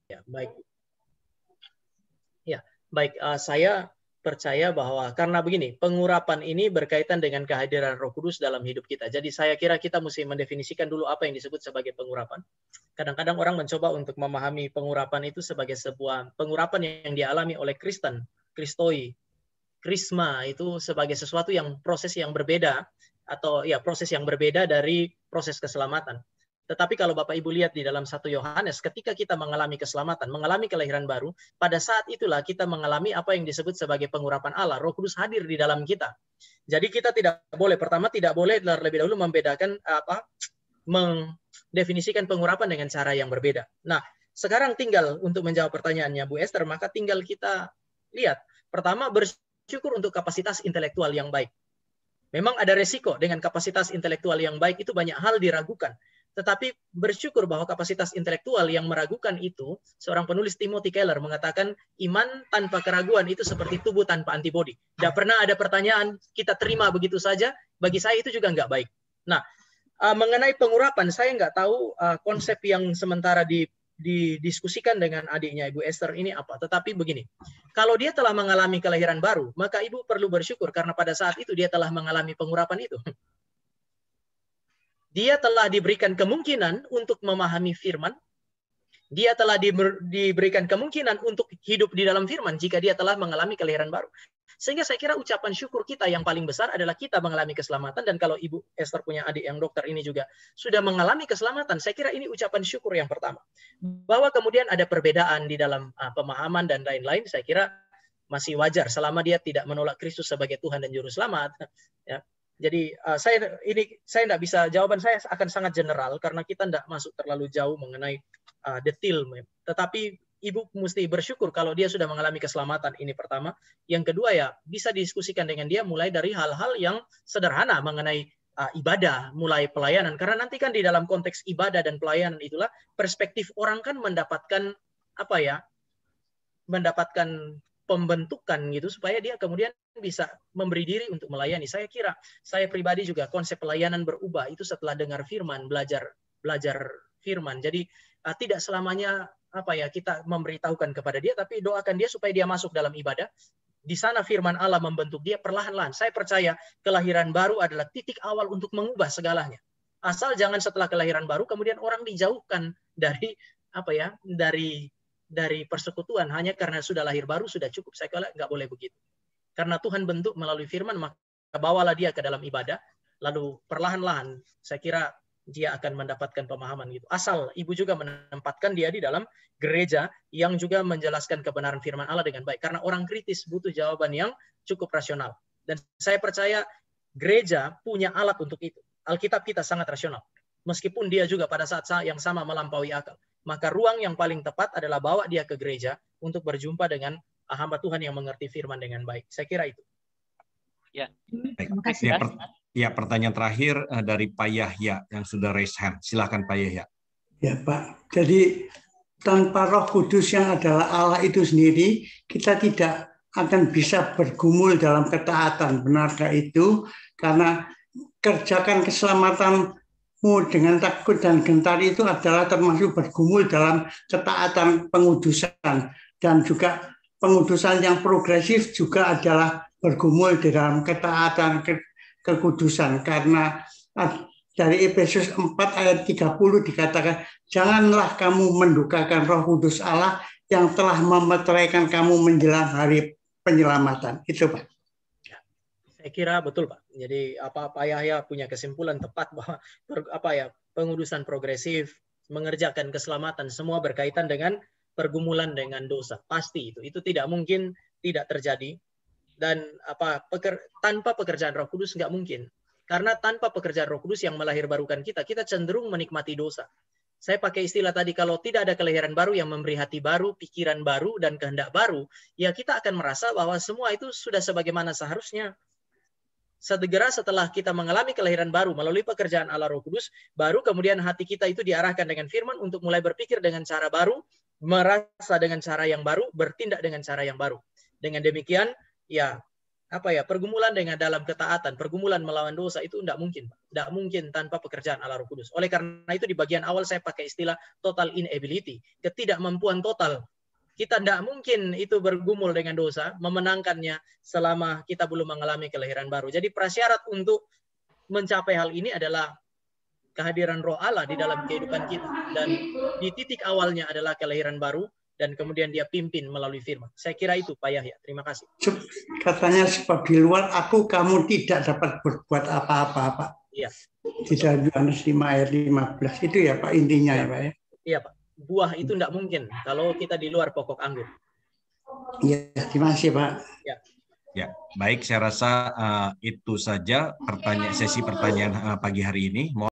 Ya, baik. Ya, baik. Saya percaya bahwa karena begini, pengurapan ini berkaitan dengan kehadiran Roh Kudus dalam hidup kita. Jadi saya kira kita mesti mendefinisikan dulu apa yang disebut sebagai pengurapan. Kadang-kadang orang mencoba untuk memahami pengurapan itu sebagai sebuah pengurapan yang dialami oleh Kristen, Kristoi, Krisma itu sebagai sesuatu yang proses yang berbeda atau ya proses yang berbeda dari proses keselamatan. Tetapi kalau Bapak Ibu lihat di dalam 1 Yohanes, ketika kita mengalami keselamatan, mengalami kelahiran baru, pada saat itulah kita mengalami apa yang disebut sebagai pengurapan Allah. Roh Kudus hadir di dalam kita. Jadi kita tidak boleh, pertama tidak boleh terlebih dahulu membedakan mendefinisikan pengurapan dengan cara yang berbeda. Nah, sekarang tinggal untuk menjawab pertanyaannya Bu Esther, maka tinggal kita lihat. Pertama, bersyukur untuk kapasitas intelektual yang baik. Memang ada resiko dengan kapasitas intelektual yang baik itu banyak hal diragukan. Tetapi bersyukur bahwa kapasitas intelektual yang meragukan itu, seorang penulis Timothy Keller mengatakan iman tanpa keraguan itu seperti tubuh tanpa antibodi. Tidak pernah ada pertanyaan, kita terima begitu saja, bagi saya itu juga nggak baik. Nah, mengenai pengurapan, saya nggak tahu konsep yang sementara didiskusikan dengan adiknya Ibu Esther ini apa. Tetapi begini, kalau dia telah mengalami kelahiran baru, maka Ibu perlu bersyukur karena pada saat itu dia telah mengalami pengurapan itu. Dia telah diberikan kemungkinan untuk memahami firman. Dia telah diberikan kemungkinan untuk hidup di dalam firman jika dia telah mengalami kelahiran baru. Sehingga saya kira ucapan syukur kita yang paling besar adalah kita mengalami keselamatan. Dan kalau Ibu Esther punya adik yang dokter ini juga sudah mengalami keselamatan, saya kira ini ucapan syukur yang pertama. Bahwa kemudian ada perbedaan di dalam pemahaman dan lain-lain, saya kira masih wajar selama dia tidak menolak Kristus sebagai Tuhan dan Juru Selamat. Ya. Jadi saya tidak bisa, jawaban saya akan sangat general karena kita tidak masuk terlalu jauh mengenai detail. Tetapi Ibu mesti bersyukur kalau dia sudah mengalami keselamatan, ini pertama. Yang kedua ya bisa didiskusikan dengan dia mulai dari hal-hal yang sederhana mengenai ibadah, mulai pelayanan. Karena nanti kan di dalam konteks ibadah dan pelayanan itulah perspektif orang kan mendapatkan mendapatkan pembentukan gitu supaya dia kemudian bisa memberi diri untuk melayani. Saya kira saya pribadi juga konsep pelayanan berubah itu setelah dengar firman, belajar firman. Jadi tidak selamanya kita memberitahukan kepada dia, tapi doakan dia supaya dia masuk dalam ibadah. Di sana firman Allah membentuk dia perlahan-lahan. Saya percaya kelahiran baru adalah titik awal untuk mengubah segalanya. Asal jangan setelah kelahiran baru kemudian orang dijauhkan dari dari persekutuan hanya karena sudah lahir baru sudah cukup. Saya kira nggak boleh begitu. Karena Tuhan bentuk melalui firman, maka bawalah dia ke dalam ibadah, lalu perlahan-lahan saya kira dia akan mendapatkan pemahaman gitu. Asal Ibu juga menempatkan dia di dalam gereja yang juga menjelaskan kebenaran firman Allah dengan baik. Karena orang kritis butuh jawaban yang cukup rasional. Dan saya percaya gereja punya alat untuk itu. Alkitab kita sangat rasional. Meskipun dia juga pada saat yang sama melampaui akal. Maka ruang yang paling tepat adalah bawa dia ke gereja untuk berjumpa dengan hamba Tuhan yang mengerti firman dengan baik. Saya kira itu. Ya, terima kasih. Ya, pertanyaan terakhir dari Pak Yahya yang sudah raise hand. Silakan Pak Yahya. Ya Pak, jadi tanpa Roh Kudus yang adalah Allah itu sendiri, kita tidak akan bisa bergumul dalam ketaatan. Benarkah itu? Karena kerjakan keselamatanmu dengan takut dan gentar itu adalah termasuk bergumul dalam ketaatan pengudusan. Dan juga pengudusan yang progresif juga adalah bergumul di dalam ketaatan kekudusan. Karena dari Efesus 4 ayat 30 dikatakan, janganlah kamu mendukakan Roh Kudus Allah yang telah memeteraikan kamu menjelang hari penyelamatan. Itu Pak. Saya kira betul Pak. Jadi Pak Yahya punya kesimpulan tepat bahwa pengudusan progresif, mengerjakan keselamatan semua berkaitan dengan pergumulan dengan dosa. Pasti itu tidak mungkin tidak terjadi. Dan tanpa pekerjaan Roh Kudus nggak mungkin. Karena tanpa pekerjaan Roh Kudus yang melahirbarukan kita cenderung menikmati dosa. Saya pakai istilah tadi, kalau tidak ada kelahiran baru yang memberi hati baru, pikiran baru, dan kehendak baru, ya kita akan merasa bahwa semua itu sudah sebagaimana seharusnya. Segera setelah kita mengalami kelahiran baru melalui pekerjaan Allah Roh Kudus, baru kemudian hati kita itu diarahkan dengan firman untuk mulai berpikir dengan cara baru, merasa dengan cara yang baru, bertindak dengan cara yang baru. Dengan demikian, ya pergumulan dengan dalam ketaatan, pergumulan melawan dosa itu tidak mungkin, Pak. Tidak mungkin tanpa pekerjaan Allah Roh Kudus. Oleh karena itu di bagian awal saya pakai istilah total inability, ketidakmampuan total. Kita tidak mungkin itu bergumul dengan dosa, memenangkannya selama kita belum mengalami kelahiran baru. Jadi prasyarat untuk mencapai hal ini adalah kehadiran Roh Allah di dalam kehidupan kita. Dan di titik awalnya adalah kelahiran baru, dan kemudian dia pimpin melalui firman. Saya kira itu Pak Yahya. Terima kasih. Katanya sebab di luar kamu tidak dapat berbuat apa-apa, Pak. Iya. Di dalam Yohanes 5 ayat 15 itu ya Pak intinya ya Pak ya. Iya Pak. Buah itu tidak mungkin kalau kita di luar pokok anggur. Iya, terima kasih Pak. Ya, baik. Saya rasa itu saja sesi pertanyaan pagi hari ini.